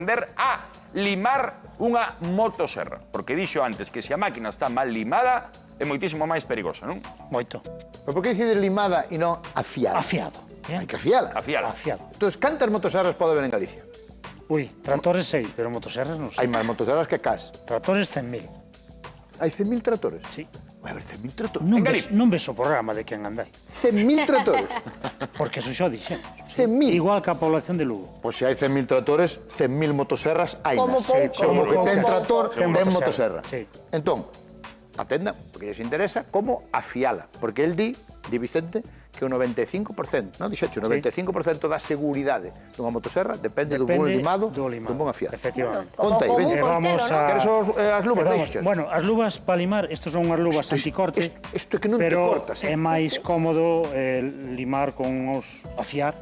aprender a limar unha motoserra. Porque dixo antes que se a máquina está mal limada é moitísimo máis perigosa, non? Moito. Pero por que decidir limada e non afiada? Afiado. Hai que afiala. Afiala. Afiado. Entón, cantas motoserras pode haber en Galicia? Ui, tractores sei, pero motoserras non sei. Hai máis motoserras que cas. Tractores 100.000. Hai 100.000 tractores? Sí. Vai haber 100.000 tractores? Non ves o programa de quen andai. 100.000 tractores? Porque eso xa dixemos. 100.000? Igual que a población de Lugo. Pois se hai 100.000 tractores, 100.000 motoserras hai Como máis. pouco. Como que ten tractor, Ten ten motoserra. motoserra. Sí. Entón, atenda, porque lles interesa como afiala. Porque el di Vicente, que o 95%, non dixecho, o 95% da seguridade dunha motoserra depende do bon limado, do limado. dun bon afiado. Efectivamente. Conta aí, Como veña. un Vamos portero, a... Queres as luvas, Vamos, deixas? bueno, as luvas para limar, estos son unhas luvas Isto anticorte, é que non te pero cortas, é máis cómodo limar con os afiar,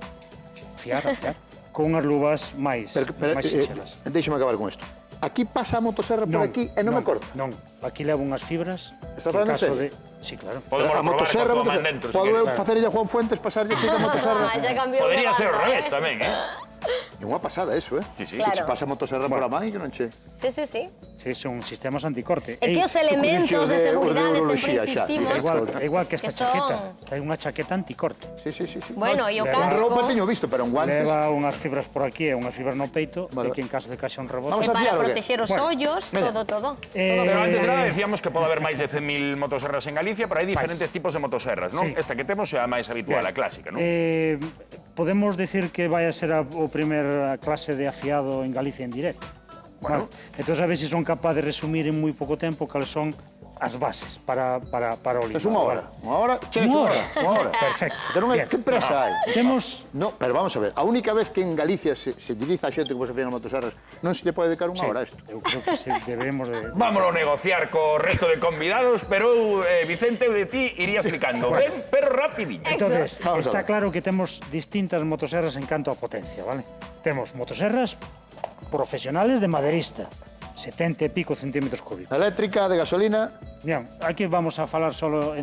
con unhas luvas máis máis sinxelas. Déixame acabar con isto. Aquí pasa a motoserra por aquí e non me corta. Non, aquí levo unhas fibras. Estás que en falando en caso serio? Sí, claro. Podemos A probar motoserra, con tua man dentro, si podo eu queres. facerlle a Juan Fuentes pasarlle así da motoserra? Xa cambiou Podría de ser ao banda, revés tamén, É unha pasada eso, Sí, sí. Que che Claro. pasa a motoserra por a man e que non che... Sí, sí, sí. Sí, son sistemas anticorte. É que os elementos de seguridade sempre uroloxía xa. insistimos. Igual que esta que son- chaqueta. Hai unha chaqueta anticorte. Sí, sí, sí. Bueno, e o Leva- A roupa casco... teño visto, pero en guantes... Leva unhas fibras por aquí e unhas fibras no peito, Vale. que en caso de caixa un rebote. Vamos E a para fiar o qué? proteger os Bueno, ollos, veña. todo. Pero antes de nada decíamos que pode haber máis de 100.000 motoserras en Galicia, pero hai diferentes tipos de motoserras, non? Sí. Esta que temos é a máis habitual, a clásica, non? Podemos decir que vai a ser o primer clase de afiado en Galicia en directo. Bueno. Entón, a ver se son capaz de resumir en moi pouco tempo cales son as bases para o limado. Es unha hora. vale? Unha hora, che, Unha unha hora. Perfecto. Que non hai... Bien. Que empresa hai? Temos... No, pero vamos a ver, a única vez que en Galicia se lle dice a xente como se fían as motoserras, non se lle pode dedicar unha hora a isto. Eu creo que debemos de... Vámonos a negociar co resto de convidados, pero Vicente, de ti iría explicando. Ben, pero rapidinho. Entonces, Vamos a está ver. claro que temos distintas motoserras en canto a potencia, vale? Temos motoserras profesionales de maderista, 70 e pico centímetros cúbicos. Eléctrica, de gasolina... Bien, aquí vamos a falar solo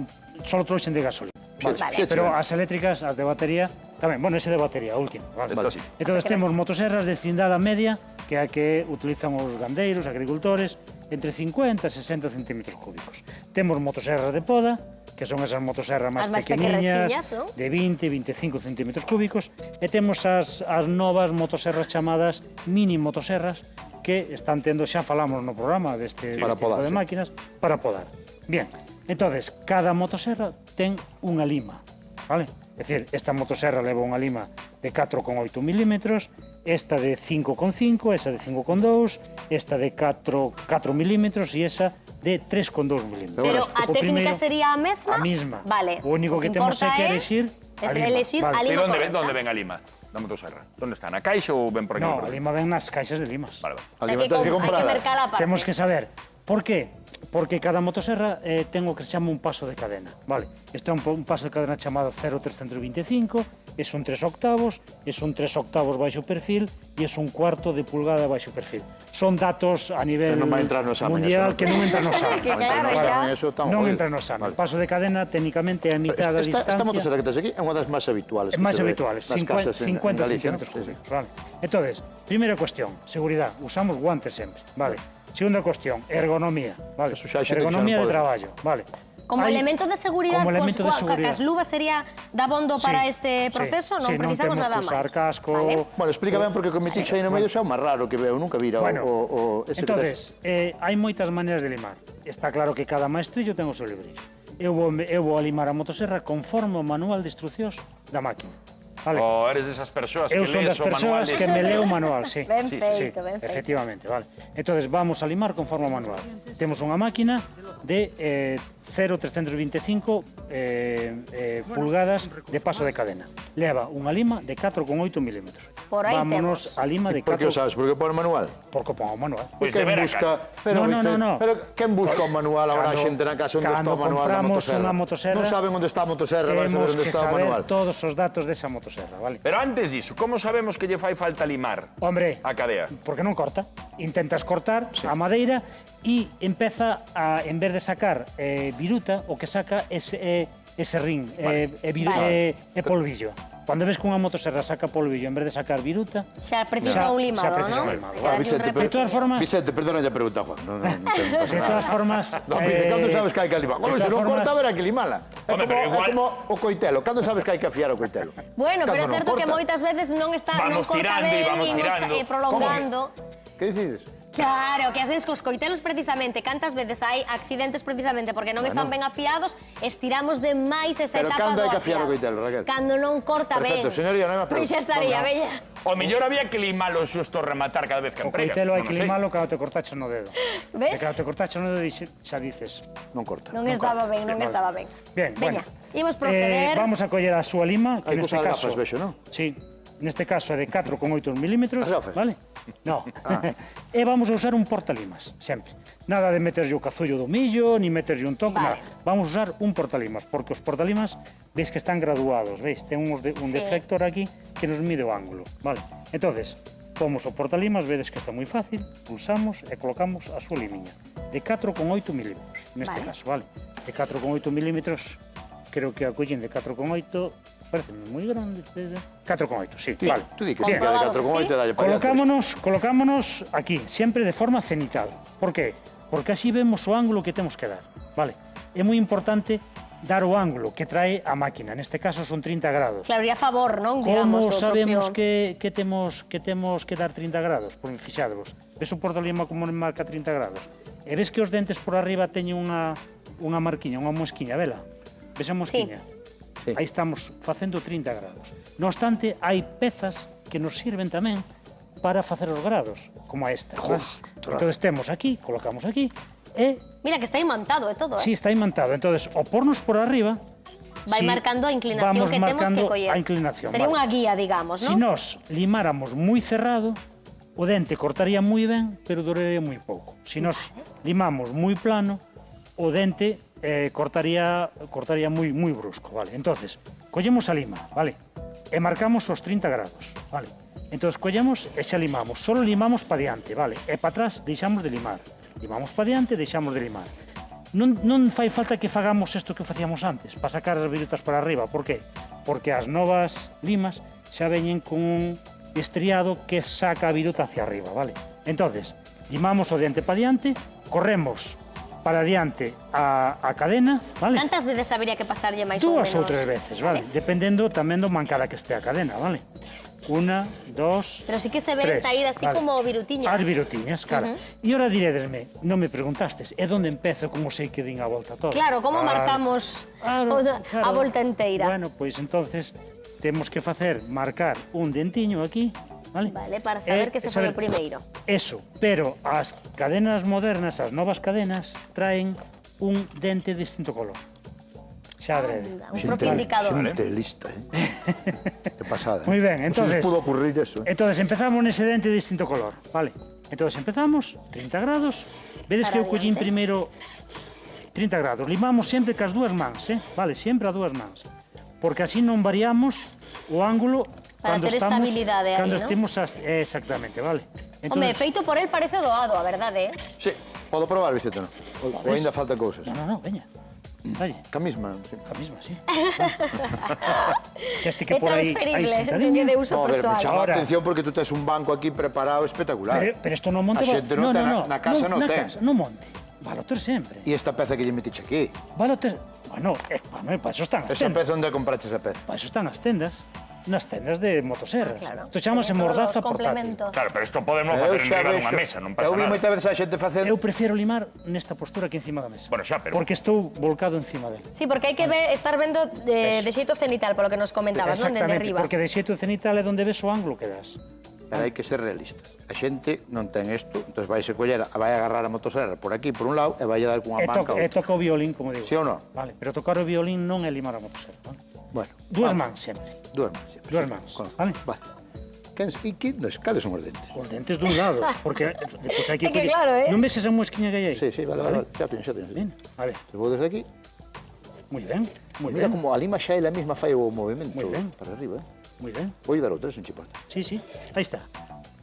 trouxen de gasolina. Vale. Pero as eléctricas, as de batería, tamén, bueno, ese de batería, o último. Vale. Esta sí. Entonces temos motoserras de cindada media, que é a que utilizan os gandeiros, agricultores, entre 50 e 60 centímetros cúbicos. Temos motoserras de poda, que son esas motoserras máis As máis pequeniñas, pequerrechiñas, non? de 20 e 25 centímetros cúbicos, e temos as novas motoserras chamadas mini motoserras, que están tendo, xa falamos no programa deste Para tipo podar, de sí. máquinas, para podar. Bien, entonces, cada motoserra ten unha lima, vale? É dicir, esta motoserra leva unha lima de 4,8 milímetros, esta de 5,5, esa de 5,2, esta de 4 milímetros e esa de 3,2 milímetros. Pero Bueno, a o primeiro- técnica sería a mesma? A mesma. Vale. O único que temos é que elexir a lima. Elexir a Vale. E lima onde correcta. ven a lima da motoserra? Onde está? Na caixa ou ven por aquí? No, por a aquí? lima ven nas caixas de limas. Vale, vale. Alimento hay que Hai que comprarla. mercala aparte. Temos que saber. Por qué? Porque cada motoserra ten o que se chama un paso de cadena, vale? Este é un paso de cadena chamado 0,325, es un 3 octavos, es un 3 octavos baixo perfil e es un cuarto de pulgada baixo perfil. Son datos a nivel Que non vai entrar no examen, mundial eso, non? que non entra no examen. Que claro, Vale, xa. eso está Non jodido. entra no examen. Vale. O paso de cadena técnicamente é a mitad da distancia. Esta motoserra que tens aquí é unha das máis habituales. É que máis se ve habituales, nas casas en 50 Galicia, centímetros ¿no? Sí, sí. cúbicos. Vale. Entonces, primeira cuestión, seguridad. Usamos guantes sempre, vale. Segunda cuestión, ergonomía, vale. Eso xa hai xente que xa Ergonomía non de pode. traballo, vale. Como Hai- elemento de seguridade, como elemento de seguridade. as luvas sería dabondo para este proceso? Non sí, precisamos non nada temos que usar máis. casco. Vale. Bueno, explica ben porque con metiche aí no medio xa é o máis raro que veo, nunca vira Bueno, ese que entonces, hai moitas maneiras de limar. Está claro que cada maestrillo ten o seu librillo. Eu vou a limar a motoserra conforme o manual de instruccións da máquina. Vale. O eres desas persoas que Eu son lees das o manual persoas de que me leo o manual, sí. Ben sí, feito, ben feito. Efectivamente, vale. Entonces vamos a limar conforme o manual. Temos unha máquina de 0,325 pulgadas de paso de cadena. Leva unha lima de 4,8 milímetros. Por aí Vámonos temos. a lima de Por que o 4... sabes? Porque pon o manual? Porque pon o manual. Pois de Quen veras, busca... Pero, No, no, Vicente, no. pero quen busca o manual agora a Cando- xente na casa onde está cando o manual da compramos motoserra? unha motoserra, Non saben onde está a motoserra, van a saber Temos onde que está o saber manual. todos os datos desa motoserra, vale? Pero antes diso, como sabemos que lle fai falta limar Hombre, a cadea? porque non corta. Intentas cortar a madeira e empeza a, en vez de sacar viruta, o que saca ese rin, Vale. polvillo. Cuando ves que unha motosserra saca polvillo en vez de sacar viruta, Xa precisa un limado, precisa non? un limado. Hay que darlle un Vicente, de todas formas, Vicente, perdona a pregunta, Juan. No de todas formas, No, Vicente, cando sabes que hai que limar? Bueno, de se todas non formas- corta, haberá que limala. É Home, como, pero é igual- como o coitelo. Cando sabes que hai que afiar o coitelo? Bueno, pero é Cando non certo que corta. moitas veces non está non Vamos corta tirando e ben, vamos imos tirando. prolongando. Que decides? Claro, que ás veces cos coitelos precisamente, cantas veces hai accidentes precisamente porque non están ben afiados, estiramos demais esa Pero etapa cando do hai que afiar o afiado. coitelo, Raquel? Cando non corta Perfecto, ben. señoría, non hai máis Pois xa preguntas. estaría, Vamos, bella. O mellor había que limalo xusto rematar cada vez que o empregas. coitelo hai non que sei. limalo cando te cortaches no dedo. Ves? E cando te cortaches no dedo xa dices. Non corta. Non estaba ben, non estaba ben. Bien, Veña, bueno. imos proceder. Vamos a coller a súa lima, que Hai que neste usar caso... gafas, vexo, non? Sí, neste caso é de 4,8 milímetros, As gafas? vale? No. E vamos a usar un portalimas, sempre. Nada de meterlle o cazullo do millo, ni meterlle un toque, Vale. nada. Vamos a usar un portalimas, porque os portalimas veis que están graduados, veis? Ten un Sí. deflector aquí que nos mide o ángulo, vale? Entonces, pomos o portalimas, vedes que está moi fácil, pulsamos e colocamos a súa limiña de 4,8 milímetros, neste Vale. caso, vale? De 4,8 milímetros, creo que a collín de 4,8, parece moi grande, 4,8, sí, Sí. vale. Tú di que Bien. sí, que de Comprobado que 4,8 sí. dalle para allá. Colocámonos aquí, sempre de forma cenital. Por qué? Porque así vemos o ángulo que temos que dar, vale? É moi importante dar o ángulo que trae a máquina, neste caso son 30 grados. Claro, e a favor, non? Como Digamos, do sabemos propio... que temos que dar 30 grados? Pois fixadevos, ves o portalima como marca 30 grados? E ves que os dentes por arriba teñen unha marquiña, unha mosquiña, vela? Ves a mosquiña? Sí. Aí estamos facendo 30 grados. No obstante, hai pezas que nos sirven tamén para facer os grados, como esta. ¿vale? Entón temos aquí, colocamos aquí, e Mira, que está imantado e todo, si está imantado. Entón, o pornos por arriba, Vai si marcando a inclinación vamos que temos que marcando coller. a inclinación, Sería vale. unha guía, digamos, Si non? nos limáramos moi cerrado, o dente cortaría moi ben, pero duraría moi pouco. Si nos limamos moi plano, o dente cortaría moi brusco, vale? Entonces, collemos a lima, vale? E marcamos os 30 grados, vale? Entonces, collemos e xa limamos. Solo limamos pa diante, vale? E pa atrás deixamos de limar. Limamos pa diante, deixamos de limar. Non fai falta que fagamos isto que facíamos antes, para sacar as virutas para arriba. Por qué? Porque as novas limas xa veñen con un estriado que saca a viruta hacia arriba, vale? Entonces, limamos o diante pa diante, corremos para diante a cadena, vale? Cantas veces habería que pasarlle máis ou Dúas menos? ou tres veces, vale? Dependendo tamén do mancada que este a cadena, vale? Una, dos, Pero sí que se ven tres, saír así vale. como virutiñas. As virutiñas, cara. E ora diredesme, non me preguntastes, é onde empezo como sei que din a volta toda? Claro, como marcamos a volta enteira? Bueno, pois entonces temos que marcar un dentiño aquí, vale? Vale, para saber que se foi o primeiro. Eso, pero as cadenas modernas, as novas cadenas, traen un dente de distinto color. Xa adrede. Un propio indicador. Xente lista, Que pasada. Moi ben, Non se entonces... les pudo ocurrir eso. Entonces empezamos nese dente de distinto color, vale? Entonces empezamos, 30 grados. Vedes que eu Para collín adiante. primeiro 30 grados. Limamos sempre cas dúas mans, Vale, sempre a dúas mans. Porque así non variamos o ángulo Para cando ter estamos... estabilidade aí, cando ¿no? estemos... Exactamente, vale. Home, feito por el parece doado, a verdade, Sí. Podo probar, Vicente, non? Ou ainda falta cousas? No, veña. Dalle, Ca mesma, sí. a mesma, sí. Que este É que por aí transferible, sentadiño. que de uso No, a ver, me persoal. chama a Ahora- atención porque tú tes un banco aquí preparado espectacular. Pero isto non monte... A xente non ten, na casa non na ten. casa, non monte. Valo ter sempre. E esta peza que lle metiche aquí? Valo ter... Bueno, para eso están as Esa tendas. peza onde compraste esa peza? Para eso están as tendas. Nas tendas de motosserras. Claro. Isto chamase Todos os mordaza portátil. complementos. Claro, pero isto podemos facer en riba dunha mesa, non pasa eu vi nada. moitas veces a xente facendo... Eu prefiro limar nesta postura que encima da mesa. Bueno, xa, pero- Porque estou volcado encima dela. Sí, porque hai que estar vendo de xeito cenital, polo que nos comentabas, non? Dende Exactamente, arriba. porque de xeito cenital é onde ves o ángulo que das. Pero hai que ser realistas. A xente non ten isto, entón vai se coller, vai agarrar a motosserra por aquí, por un lado, e vai a dar cunha E banca. toca o violín, como digo. Sí ou non? Vale, pero tocar o violín non é limar a motosserra, vale? Bueno, Dúas vale. mans sempre. Dúas mans, sempre. Dúas sí. mans, Con- vale. Cales son os dentes? Os dentes dun lado, porque depois hai que... É que claro, Non ves esa mosquiña que hai aí? Sí, sí, vale. Xa teño. Ben, a ver, Se vou desde aquí, moi ben, moi mira ben, como a lima xa é a mesma fai o movimento Moi ben. para arriba, moi ben. Vou dar outra, se non che importa. Sí, aí está.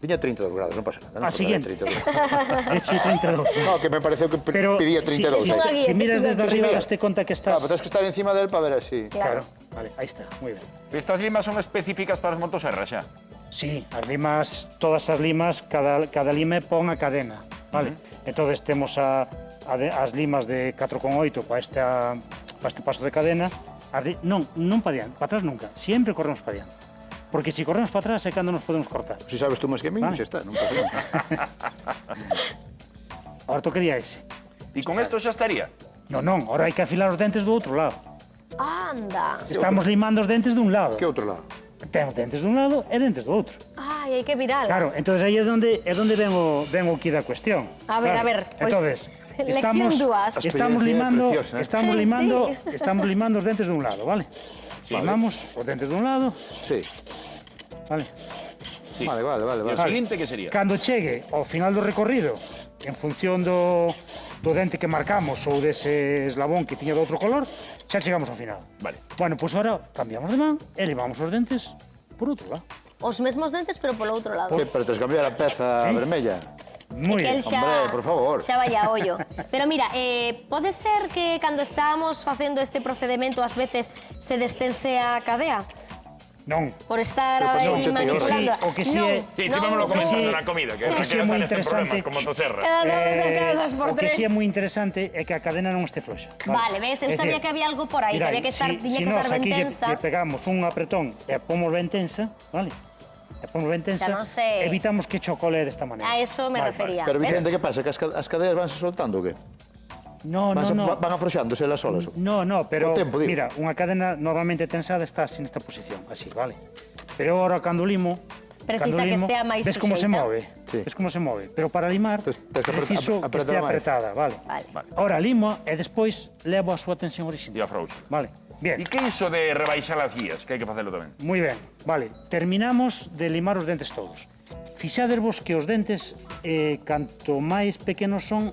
Tiña 32 grados, non pasa nada. A siguiente. Eche 32. No, que me pareceu que Pero pedía 32. sí, sí. si miras desde Sí, arriba, mira. daste conta que Claro, estás... pero tens que estar encima del para ver así. Claro. Vale, aí está, moi ben. Estas limas son específicas para as motoserras xa. Sí, as limas, todas as limas, cada lima pon a cadena, vale? Entonces temos as limas de 4,8 para este paso de cadena. Non para diante, para atrás nunca, sempre corremos para diante. Porque se corremos para atrás é cando nos podemos cortar. Si sabes tú máis que a mí, Vale. xa está, non pasa nada. Ahora tocaría ese. E con esto xa estaría. Non, ahora hai que afilar os dentes do outro lado. Anda. Estamos limando os dentes dun lado. Que outro lado? Temos dentes dun lado e dentes do outro. Ai, hai que virala. Claro, entonces aí é onde ven o aquí da cuestión. A ver, pois, Entonces, lección dúas. Estamos Experiencia limando, preciosa, ¿eh? estamos limando os dentes dun lado, vale? Limamos os dentes dun lado, Sí. vale? Sí. Vale. E o seguinte que sería? Cando chegue ao final do recorrido, en función do dente que marcamos ou dese eslabón que tiña de outro color, xa chegamos ao final. Vale. Bueno, pois agora cambiamos de man e limamos os dentes por outro lado. Os mesmos dentes, pero polo outro lado. Que, pero tens que cambiar a peza Sí. vermella. Moi Que ben. el xa, Hombre, por favor. xa vai a ollo. Pero mira, pode ser que cando estábamos facendo este procedimento ás veces se destense a cadea? Non. Por estar Pero aí pasouche, tío. manipulando. O que sí é- Sí, estivemos comentando sí. na comida, que Sí. sí. Sí, é moi interesante. Con motoserra. Cada dos por O que tres. sí é moi interesante é que a cadena non este floxa. Vale, ves, eu É sabía dicir, que había algo por aí, que había que estar, tiña que estar ben tensa. lle pegamos un apretón e pomos ben tensa, vale? E pomos ben tensa, Ya non sei. evitamos que chocole desta maneira. A eso me refería. Pero ¿ves? Vicente, que pasa? Que as cadeas vanse soltando ou que? No, Van afrouxándose elas solas? No, pero O tempo, digo. mira, unha cadena normalmente tensada está así nesta posición, así, vale? Pero ahora cando limo, Precisa que estea máis ves como se suxeita. move, Sí. ves como se move, pero para limar Entonces, tens que preciso que apretala estea máis. apretada, vale? Vale. Ahora limo e despois levo a súa tensión E original. a frouxa. Vale, bien. E que iso de rebaixar as guías? Que hai que facelo tamén. Moi ben, vale. Terminamos de limar os dentes todos. Fixádevos que os dentes, canto máis pequenos son,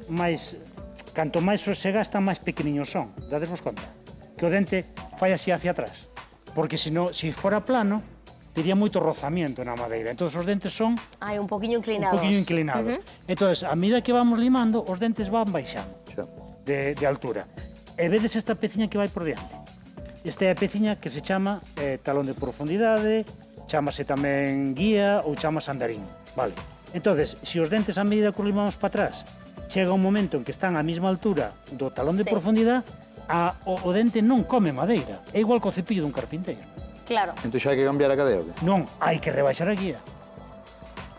canto máis se gastan, máis pequeniños son. Dadesvos conta. Que o dente fai así hacia atrás. Porque se fora plano, tería moito rozamiento na madeira. Entón, os dentes son Ai, un poquinho un inclinados. poquinho inclinados. Entón, a medida que vamos limando, os dentes van baixando Xa. de altura. E vedes esta peciña que vai por diante. Esta é a peciña que se chama talón de profundidade, chamase tamén guía ou chamase andarín. Vale. Entonces, se os dentes a medida que os limamos para atrás, chega un momento en que están á mesma altura do talón de Sí. profundidade, o dente non come madeira. É igual co cepillo dun carpinteiro. Claro. Entón xa hai que cambiar a cadea ou que? Non, hai que rebaixar a guía.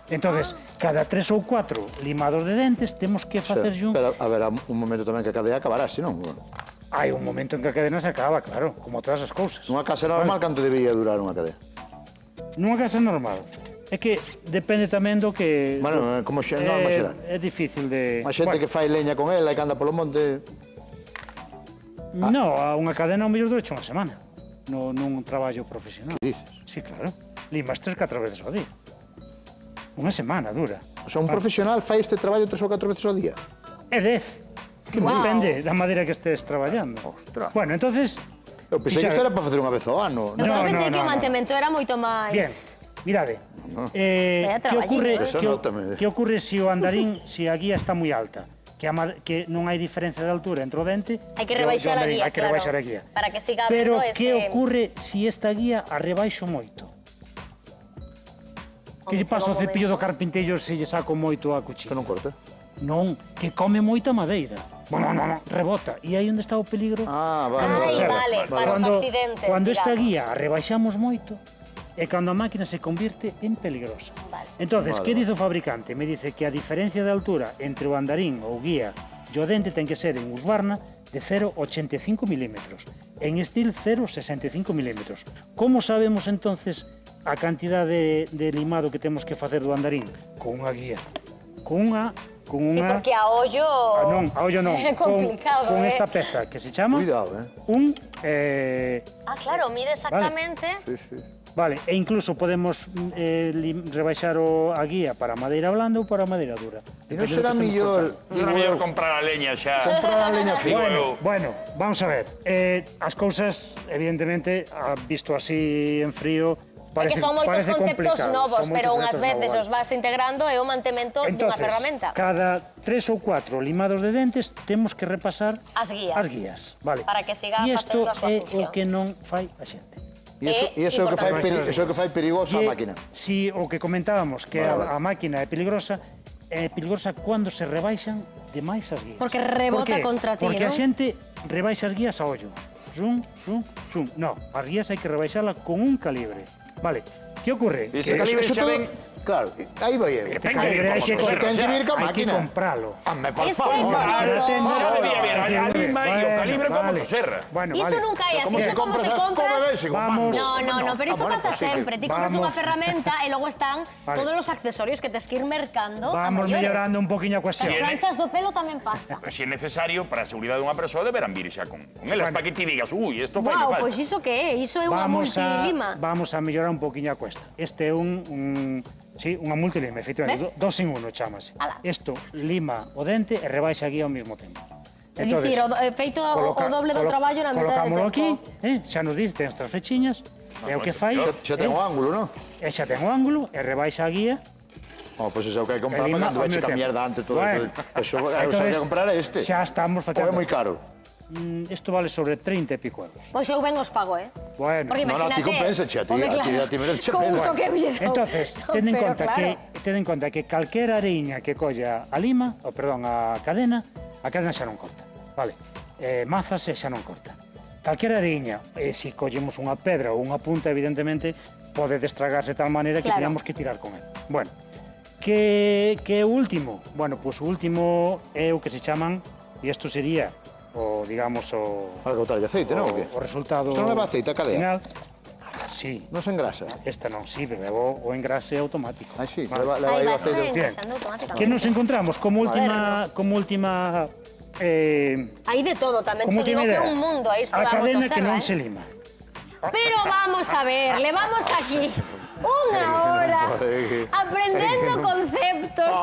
Entonces, cada 3 ou 4 limados de dentes temos que facer Xa, pero haberá un momento tamén que a cadea acabará, senón. Bueno. Hai un momento en que a cadena se acaba, claro, como todas as cousas. Nunha casa normal, canto debería durar unha cadea? Nunha casa normal. É que depende tamén do que... Bueno, como norma xeral. É difícil de... A xente que fai leña con ela e que anda polo monte... No, a unha cadena ao mellor dura unha semana. Nun traballo profesional. Que dices? Sí, claro. Limas 3-4 veces ao día. Unha semana dura. O sea, un profesional fai este traballo 3 ou 4 veces ao día? É 10. Guau. Depende da madeira que estés traballando. Ostras. Bueno, entonces... Eu pensei que isto era para facer unha vez ao ano. Eu No, pensei no, que o no. mantemento era moito máis... Bien, mirade. Vaya Que ocurre, traballito, Eso nótame. que ocurre se o andarín, se a guía está moi alta? Que non hai diferencia de altura entre o dente Hai que e o rebaixar a andarín. guía, Hai que claro. rebaixar a guía. Para que siga Pero habendo que ese... ocurre se esta guía a rebaixo moito? Que lle chega pasa un ao cepillo do momento. carpinteiro se lle saco moito a Que cuchilla? non corta. Non, que come moita madeira. Bueno, non, rebota. E aí onde está o peligro? Ah, vale. Ai, vale. vale, para os accidentes, Cando esta digamos. guía a rebaixamos moito, é cando a máquina se convirte en peligrosa. Vale. Entonces, Vale, que dice o fabricante? Me dice que a diferencia de altura entre o andarín ou guía e o dente ten que ser en Husqvarna de 0,85 milímetros, en Steel 0,65 milímetros. Como sabemos entonces a cantidade de limado que temos que facer do andarín? Con unha guía. Con unha... Sí, porque a ollo... Non, a ollo non. É complicado, con eh. esta peza que se chama Cuidado, un... Ah, claro, mide exactamente... Sí, sí. Vale, e incluso podemos rebaixar a guía para madeira blanda ou para madeira dura. E non Depende do será que estemos mellor... cortando. Non é mellor comprar a leña xa. Comprar a leña Digo fina. eu. Bueno, vamos a ver. As cousas, evidentemente, visto así en frío, É que son moitos parece conceptos complicado, novos, son pero moitos unhas conceptos veces novos, os vas integrando e o mantemento dunha Entonces, ferramenta. cada 3 ou 4 limados de dentes temos que repasar As guías. vale. Para que siga E isto facendo a súa é función. o que non fai a xente. E iso é o que fai importante. iso é o que fai perigosa a máquina. Si o que comentábamos, que Vale. a máquina é peligrosa cando se rebaixan demais as guías. Porque rebota Por qué? contra ti, Porque a non? xente rebaixa as guías a ollo. Zum, zum, zum. No, as guías hai que rebaixarla con un calibre. Vale, que ocurre? Ese Que calibre Eso xa todo- ven... Claro, aí vai eu. Que este ten que ir calibre con hai que motosierra, ten que vir ca hai que máquina. compralo. Home, por Isto é favor. correcto. Xa debía haber a lima e o calibre coa motosierra. Bueno, Iso vale. nunca é así, Como iso se como compras se as compras... come con Vamos. mango. No, pero isto Amor, pasa pues sí que- sempre. Ti compras Vamos. unha ferramenta e logo están Vale. todos os accesorios que tes que ir mercando a Vamos maiores. mellorando un poquinho a As cuestión. planchas do pelo tamén pasa. Se é necesario, para a seguridade dunha persoa, deberán vir xa con elas, para que ti digas, ui, isto fai Guau, falta. pois iso que é? Iso é unha multilima. Vamos a mellorar un poquinho a cuesta. Este é unha multilima, efectivamente, Ves? 2 en 1 chamase. Ala. Isto lima o dente e rebaixa a guía ao mesmo tempo. É dicir, feito o doble do traballo na metade do colocámolo tempo. aquí, xa nos dice, ten estas flechiñas, é o que fai, Xa ten o ángulo, non? e xa ten o ángulo, e rebaixa a guía. Oh, pois iso é o que hai que comprar Lima para cando ao eche mesmo a tempo. mierda antes todo Bueno. eso. Eso hai que comprar este. Xa estamos Ou é facendo. moi caro. Isto vale sobre 30 e pico euros. Pois eu ben os pago, Bueno, Porque no, imagínate... ti compensa, che, a ti- home, a ti- claro, a ti merece co pena. uso que eu lle dou. Entonces, ten en Pero conta claro. que calquera areiña que colla a lima, a cadena xa non corta, vale? Mazas e xa non corta. Calquera areiña, se collemos unha pedra ou unha punta, evidentemente, pode destragarse de tal maneira que Claro. teníamos que tirar con él. Bueno, que é o último? Bueno, pois o último é o que se chaman, e isto sería o, digamos, Algo tal de aceite, non? o resultado Isto non leva aceite, a cadea? final. Sí, Non se engrasa. esta non, sí, pero o engrase automático. Ah, sí, Vale. leva Aí aí o vas aceite. engrasando automáticamente. Que nos encontramos como última Hai de todo, tamén como che digo última que é idea, un mundo aí isto a da cadena que motosierra, non se lima. Pero vamos a ver, levamos aquí unha hora aprendendo conceptos.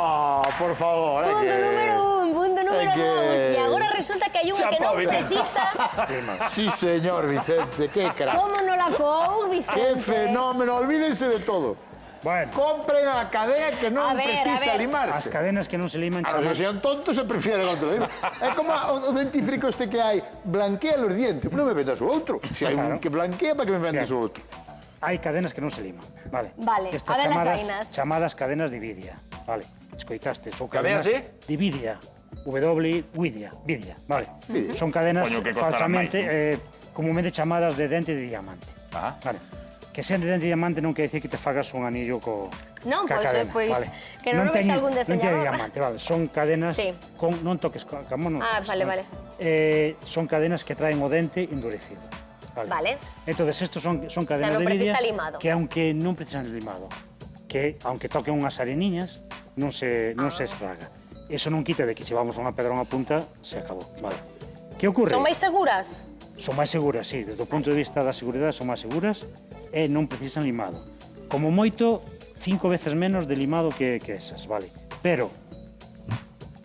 Por favor. Punto número 1, punto número que- 2. E agora resulta que hai unha que non Chapao, Vicente. precisa. Sí, señor Vicente, qué crack. Como non la cou, Vicente? Qué fenómeno, olvídense de todo. Bueno, Compren a cadea que non A ver, precisa as a ver. limarse. cadenas que non se liman A los chaman, que sean tontos se prefieren outro lima. É como o dentífrico este que hai, blanquea los dientes. Non me vendas o outro. Se hai un Claro. que blanquea, para que me vendas o outro? hai cadenas que non se liman, vale? Vale, Estas a ver as ainas. chamadas cadenas de Vidia, vale? Escoitaste, son Cadenas cadenas de Vidia. Vidia, vale? Vidia. Son cadenas Coño, que costará falsamente, máis, comúnmente chamadas de dente de diamante. Ah. Vale. Que sean de dente de diamante non quer dicir que te fagas un anillo Non, ca pois, cadena, pois, vale. que non o vexe algún Non deseñador. tiene diamante, vale. Son cadenas Sí. con non toques camo non. Ah, toques, vale, non. vale. Son cadenas que traen o dente endurecido. Vale. Entonces estos son cadenas non de Vidia precisa limado. que aunque non precisan limado, que aunque toquen unhas areniñas non se estraga. Eso non quita de que se vamos a unha pedra a unha punta, se acabou, vale. Que ocurre? Son máis seguras? Son máis seguras, sí, desde o punto de vista da seguridade son máis seguras e non precisan limado. Como moito, 5 veces menos de limado que esas, vale? Pero,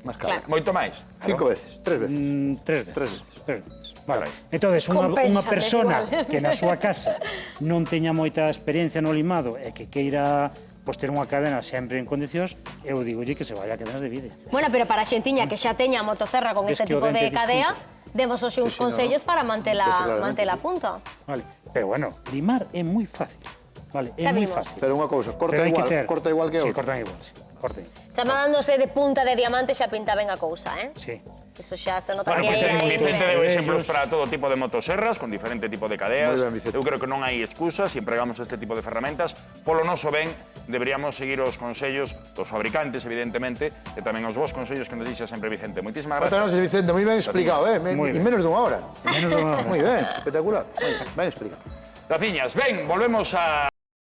Más caro. Claro. Moito máis. 5 veces, 3 veces. 3 veces. Tres veces. Tres veces. Vale. Carai. Entonces, unha Compénsame, persona igual. que na súa casa non teña moita experiencia no limado e que queira pois, ter unha cadena sempre en condicións, eu digolle que se vaya a cadenas de Vidia. Bueno, pero para a xentiña que xa teña a motosierra con Es este que o tipo de dente é cadea, distinto. demos hoxe uns Sí, sí, no, consellos para Eso mantela claramente, a sí. punto. Vale. Pero bueno, limar é moi fácil. Vale, é Xa moi vimos. fácil. Pero unha cousa, Pero hai que ter- corta igual que Sí, outro. cortan igual, sí. Corten. Chamándose de punta de diamante xa pinta ben a cousa, eh? Sí. Eso xa se nota Bueno, que pois aí... Vicente aí- deu exemplos Ellos- para todo tipo de motoserras, con diferente tipo de cadeas. Moi ben, Vicente. Eu creo que non hai excusas, se empregamos este tipo de ferramentas. Polo noso ben, deberíamos seguir os consellos dos fabricantes, evidentemente, e tamén os vos consellos que nos dixa sempre Vicente. Moitísimas Moitas gracias. gracias, Vicente, moi ben explicado, Moi En ben. menos dunha hora. Menos dunha hora. Moi ben, espectacular. Ben explicado. Graciñas, ben, volvemos a